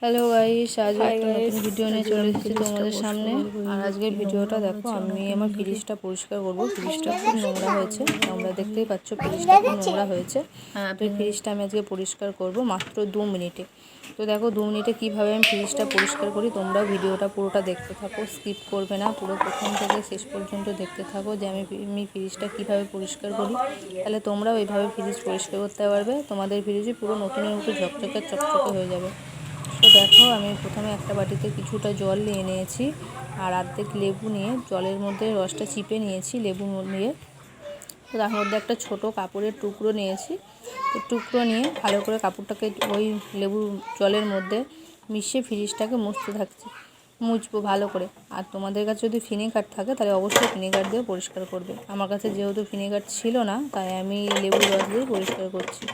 Hello guys, আজকে high একটা guys, নতুন ভিডিও নিয়ে আজকে চলে আমি এসেছি ফ্রিজটা তোমাদের পরিষ্কার সামনে। করবো। আর এই যে আজকের কি ভিডিওটা নোংরা দেখো, হয়েছে আমি অনেকদিন আমার ধরে। ফ্রিজটা পরিষ্কার করবো। ফ্রিজটা খুব নোংরা হয়েছে, তোমরা দেখতেই পাচ্ছ ফ্রিজটা খুব নোংরা হয়েছে। তো এই ফ্রিজটা আমি আজকে পরিষ্কার করব মাত্র 2 মিনিটে। তো দেখো 2 মিনিটে কীভাবে আমি ফ্রিজটা পরিষ্কার করি, তোমরা ভিডিওটা পুরোটা দেখতে থাকো, স্কিপ করবে না, পুরো প্রথম থেকে শেষ পর্যন্ত দেখতে থাকো যে আমি ফ্রিজটা কীভাবে পরিষ্কার করি। তাহলে তোমরাও এইভাবে ফ্রিজ পরিষ্কার করতে পারবে, তোমাদের ফ্রিজে পুরো নতুনের মতো ঝকঝকে চকচকে হয়ে যাবে। তো দেখো, আমি প্রথমে একটা বাটিতে কিছুটা জল নিয়ে নিয়েছি, আর অর্ধেক লেবু নিয়ে জলের মধ্যে রসটা চিপে নিয়েছি লেবু নিয়ে। তো তার মধ্যে একটা ছোট কাপড়ের টুকরো নিয়েছি। তো টুকরো নিয়ে ভালো করে কাপড়টাকে ওই লেবু জলের মধ্যে মিশিয়ে ফ্রিজটাকে মুছবো ভালো করে। আর তোমাদের কাছে যদি ভিনেগার থাকে তাহলে অবশ্যই ভিনেগার দিয়ে পরিষ্কার করবে। আমার কাছে যেহেতু ভিনেগার ছিল না, তাই আমি লেবুর রস দিয়ে পরিষ্কার করছি।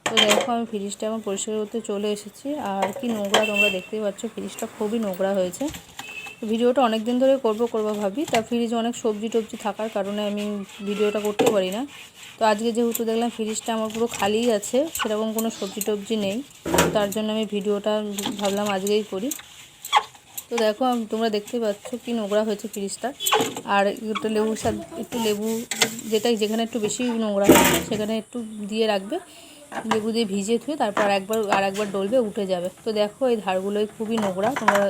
তো দেখো, আমি ফ্রিজটা আমার পরিষ্কার করতে চলে এসেছি। আর কি নোংরা তোমরা দেখতেই পাচ্ছ, ফ্রিজটা খুবই নোংরা হয়েছে। ভিডিওটা অনেক দিন ধরে করবো ভাবি, তা ফ্রিজে অনেক সবজি টবজি থাকার কারণে আমি ভিডিওটা করতে পারি না। তো আজকে যেহেতু দেখলাম ফ্রিজটা আমার পুরো খালিই আছে, সেরকম কোনো সবজি টবজি নেই, তার জন্য আমি ভিডিওটা ভাবলাম আজকেই করি। তো দেখো, তোমরা দেখতেই পাচ্ছ কি নোংরা হয়েছে ফ্রিজটা। আর একটু লেবু যেখানে একটু বেশি নোংরা হয়েছে সেখানে একটু দিয়ে রাখবে, লেবু দিয়ে ভিজিয়ে ধুয়ে তারপর একবার ডলবে, উঠে যাবে। তো দেখো, এই ধারগুলোই খুবই নোংরা, তোমরা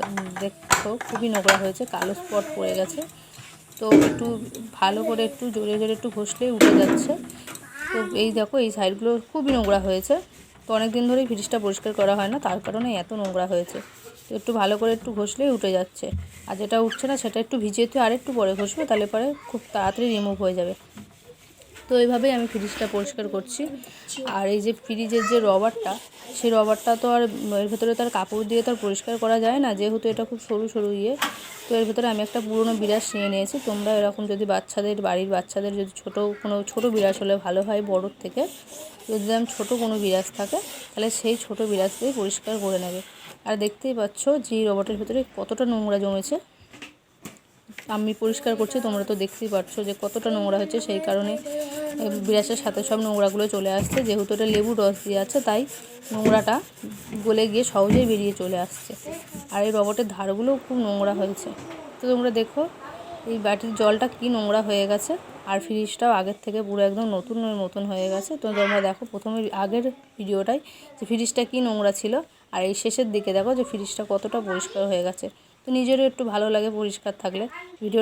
দেখো খুবই নোংরা হয়েছে, কালো স্পট পড়ে গেছে। তো একটু ভালো করে একটু জোরে জোরে একটু ঘষলেই উঠে যাচ্ছে। তো এই দেখো, এই সাইডগুলো খুবই নোংরা হয়েছে। তো অনেক দিন ধরেই ফ্রিজটা পরিষ্কার করা হয় না, তার কারণে এত নোংরা হয়েছে। তো একটু ভালো করে একটু ঘষলেই উঠে যাচ্ছে। আর যেটা উঠছে না সেটা একটু ভিজিয়ে তুই আরেকটু পরে ঘষবে, তাহলে পরে খুব তাড়াতাড়ি রিমুভ হয়ে যাবে। তো এইভাবেই আমি ফ্রিজটা পরিষ্কার করছি। আর এই যে ফ্রিজের যে রবারটা, সেই রবারটা তো আর এর ভেতরে তো আর কাপড় দিয়ে তো আর পরিষ্কার করা যায় না, যেহেতু এটা খুব সরু সরু তো এর ভেতরে আমি একটা পুরনো বিরাশ নিয়ে নিয়েছি। তোমরা এরকম যদি বাড়ির বাচ্চাদের যদি ছোটো বিরাশ হলে ভালো হয় বড়োর থেকে। যদি ছোটো কোনো বিরাশ থাকে তাহলে সেই ছোটো বিরাশ দিয়ে পরিষ্কার করে নেবে। আর দেখতেই পাচ্ছ যে রবারের ভেতরে কতটা নোংরা জমেছে। আমি পরিষ্কার করছি, তোমরা তো দেখতেই পাচ্ছ যে কতটা নোংরা হচ্ছে। সেই কারণে বিরাসের সাথে সব নোংরাগুলো চলে আসছে, যেহেতু এটা লেবুর রস দিয়ে আছে তাই নোংরাটা গলে গিয়ে সহজেই বেরিয়ে চলে আসছে। আর এই রবারের ধারগুলোও খুব নোংরা হয়েছে। তো তোমরা দেখো এই বাটির জলটা কি নোংরা হয়ে গেছে। আর ফ্রিজটাও আগের থেকে পুরো একদম নতুনের মতন হয়ে গেছে। তো তোমরা দেখো প্রথমে আগের ভিডিওটাই যে ফ্রিজটা কি নোংরা ছিল, আর এই শেষের দিকে দেখো যে ফ্রিজটা কতটা পরিষ্কার হয়ে গেছে। তো নিজেরও একটু ভালো লাগে পরিষ্কার থাকলে। ভিডিও